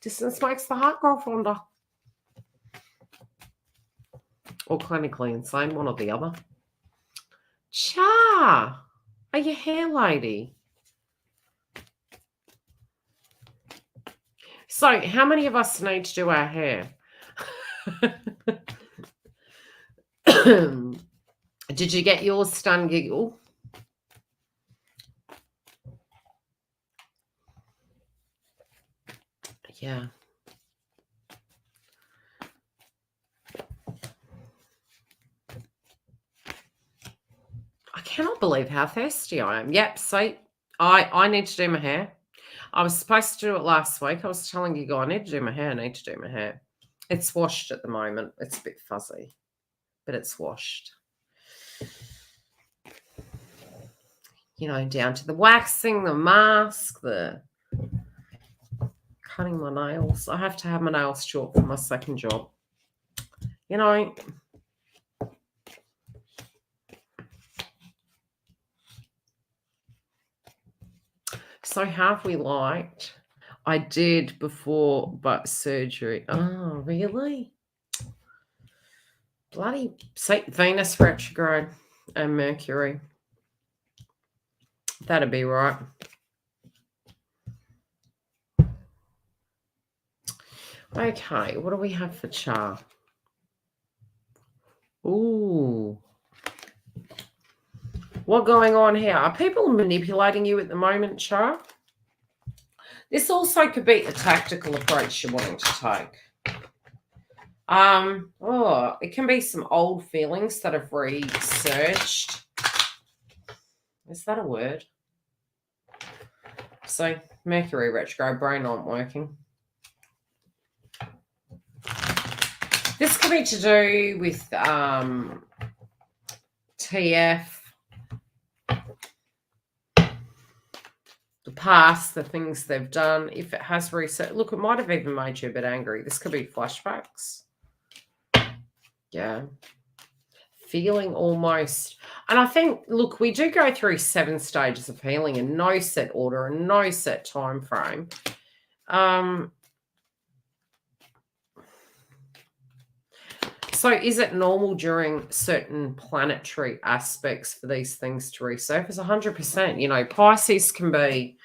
Distance makes the heart grow fonder. Or clinically insane, one or the other. Cha, are you hair lady? So how many of us need to do our hair? Did you get yours, Stun Giggle? Yeah. I cannot believe how thirsty I am. Yep, see, I need to do my hair. I was supposed to do it last week. I was telling you, I need to do my hair. It's washed at the moment. It's a bit fuzzy, but it's washed. Down to the waxing, the mask, the cutting my nails. I have to have my nails short for my second job. So have we liked? I did before, but surgery. Oh, really? Bloody Venus retrograde and Mercury. That'd be right. Okay, what do we have for Char? Ooh. What going on here? Are people manipulating you at the moment, Char? This also could be a tactical approach you're wanting to take. It can be some old feelings that have resurged. Is that a word? So, Mercury retrograde, brain not working. This could be to do with TF, the past, the things they've done. If it has reset, look, it might have even made you a bit angry. This could be flashbacks. Yeah. Feeling almost. And I think, look, we do go through 7 stages of healing in no set order and no set time frame. So is it normal during certain planetary aspects for these things to resurface? 100%. Pisces can be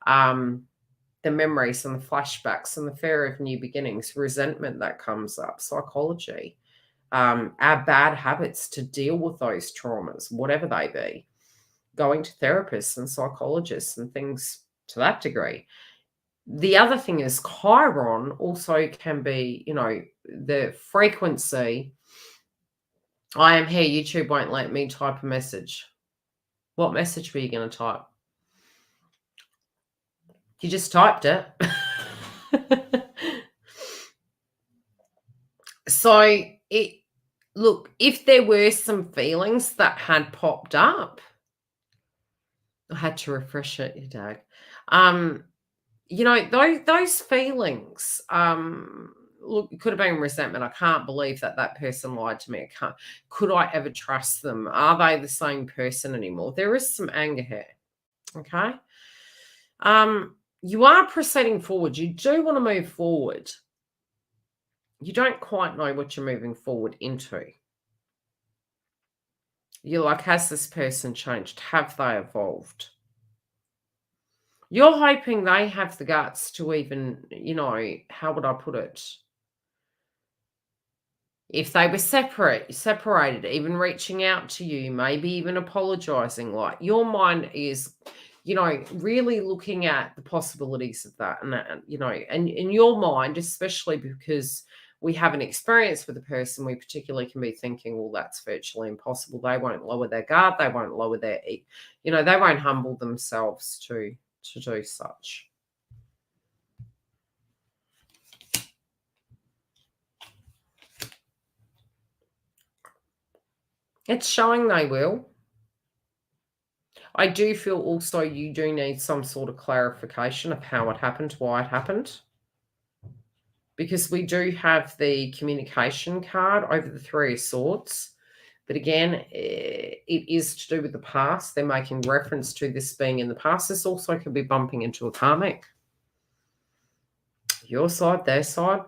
the memories and the flashbacks and the fear of new beginnings, resentment that comes up, psychology, our bad habits to deal with those traumas, whatever they be, going to therapists and psychologists and things to that degree. The other thing is Chiron also can be, the frequency. I am here. YouTube won't let me type a message. What message were you going to type? You just typed it. So look, if there were some feelings that had popped up, I had to refresh it, you dag. Those feelings, look, it could have been resentment. I can't believe that person lied to me. Could I ever trust them? Are they the same person anymore? There is some anger here. Okay. You are proceeding forward. You do want to move forward. You don't quite know what you're moving forward into. You're like, has this person changed? Have they evolved? You're hoping they have the guts to even, how would I put it? If they were separated, even reaching out to you, maybe even apologizing, like your mind is, really looking at the possibilities of that. And in your mind, especially because we have an experience with a person, we particularly can be thinking, well, that's virtually impossible. They won't lower their guard. They won't lower they won't humble themselves to do such. It's showing they will. I do feel also you do need some sort of clarification of how it happened, why it happened. Because we do have the communication card over the Three of Swords. But again, it is to do with the past. They're making reference to this being in the past. This also could be bumping into a karmic. Your side, their side.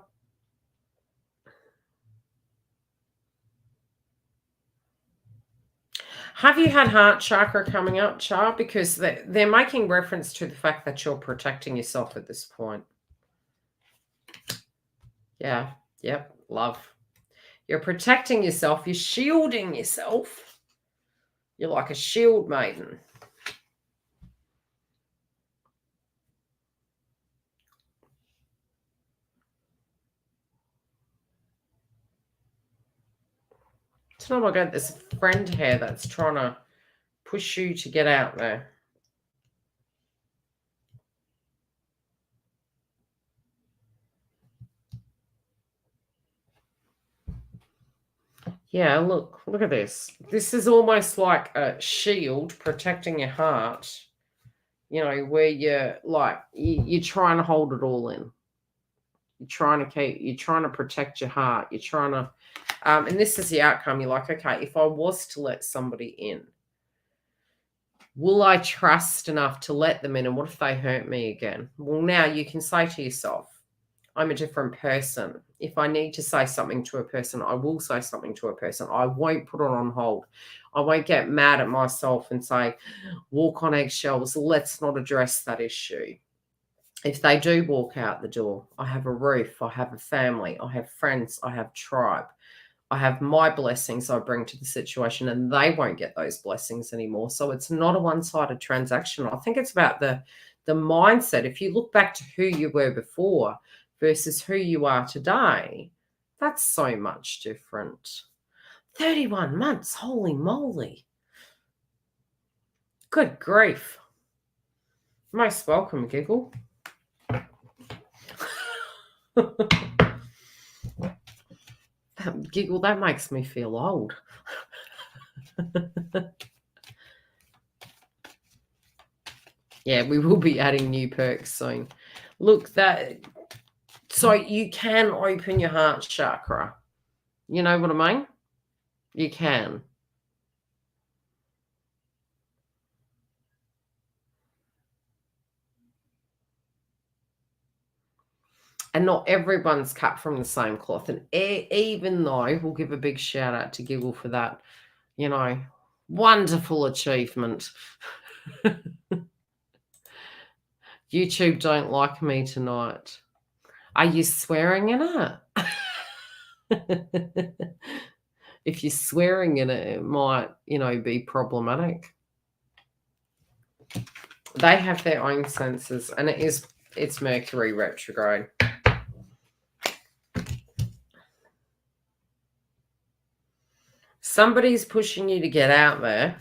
Have you had heart chakra coming up, Char? Because they're making reference to the fact that you're protecting yourself at this point. Yeah, yep, love. You're protecting yourself. You're shielding yourself. You're like a shield maiden. Oh my God, there's a friend here that's trying to push you to get out there. Yeah, look at this. This is almost like a shield protecting your heart, where you're like, you're trying to hold it all in. You're trying to protect your heart. You're trying to, and this is the outcome. You're like, okay, if I was to let somebody in, will I trust enough to let them in? And what if they hurt me again? Well, now you can say to yourself, I'm a different person. If I need to say something to a person, I will say something to a person. I won't put it on hold. I won't get mad at myself and say, walk on eggshells. Let's not address that issue. If they do walk out the door, I have a roof, I have a family, I have friends, I have tribe. I have my blessings I bring to the situation, and they won't get those blessings anymore. So it's not a one-sided transaction. I think it's about the mindset. If you look back to who you were before versus who you are today, that's so much different. 31 months, holy moly. Good grief. Most welcome, Giggle. Giggle, that makes me feel old. Yeah, we will be adding new perks soon. Look, so you can open your heart chakra. You know what I mean? You can. And not everyone's cut from the same cloth. And even though we'll give a big shout out to Giggle for that, wonderful achievement. YouTube don't like me tonight. Are you swearing in it? If you're swearing in it, it might, be problematic. They have their own senses, and it's Mercury retrograde. Somebody's pushing you to get out there.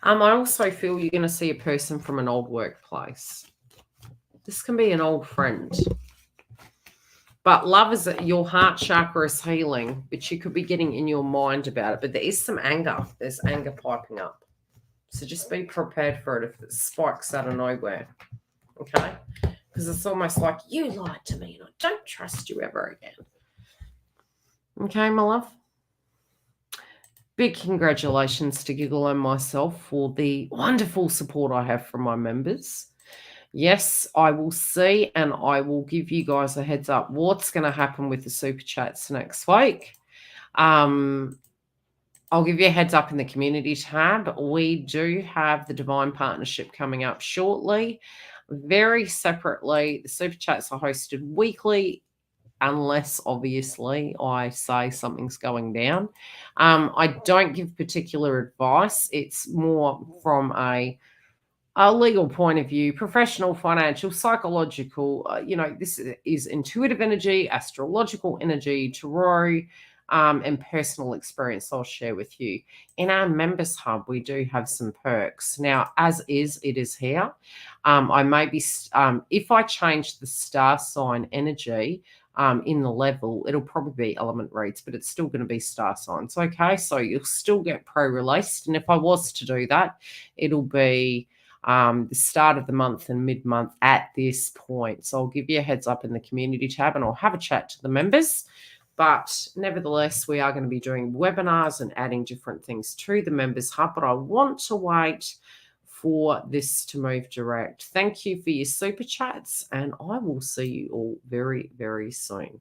I also feel you're going to see a person from an old workplace. This can be an old friend. But love is that your heart chakra is healing, but you could be getting in your mind about it. But there is some anger. There's anger piping up. So just be prepared for it if it spikes out of nowhere. Okay? Because it's almost like, you lied to me and I don't trust you ever again. Okay, my love? Big congratulations to Giggle and myself for the wonderful support I have from my members. Yes, I will see, and I will give you guys a heads up what's going to happen with the super chats next week. I'll give you a heads up in the community tab. We do have the Divine Partnership coming up shortly. Very separately, the Super Chats are hosted weekly, unless obviously I say something's going down. I don't give particular advice. It's more from a legal point of view, professional, financial, psychological. This is intuitive energy, astrological energy, tarot, and personal experience I'll share with you. In our members hub, we do have some perks. Now, it is here. I may be, if I change the star sign energy, in the level, it'll probably be element reads, but it's still going to be star signs. Okay, so you'll still get pro-released. And if I was to do that, it'll be the start of the month and mid-month at this point. So I'll give you a heads up in the community tab and I'll have a chat to the members. But nevertheless, we are going to be doing webinars and adding different things to the members hub. But I want to wait for this to move direct. Thank you for your super chats, and I will see you all very, very soon.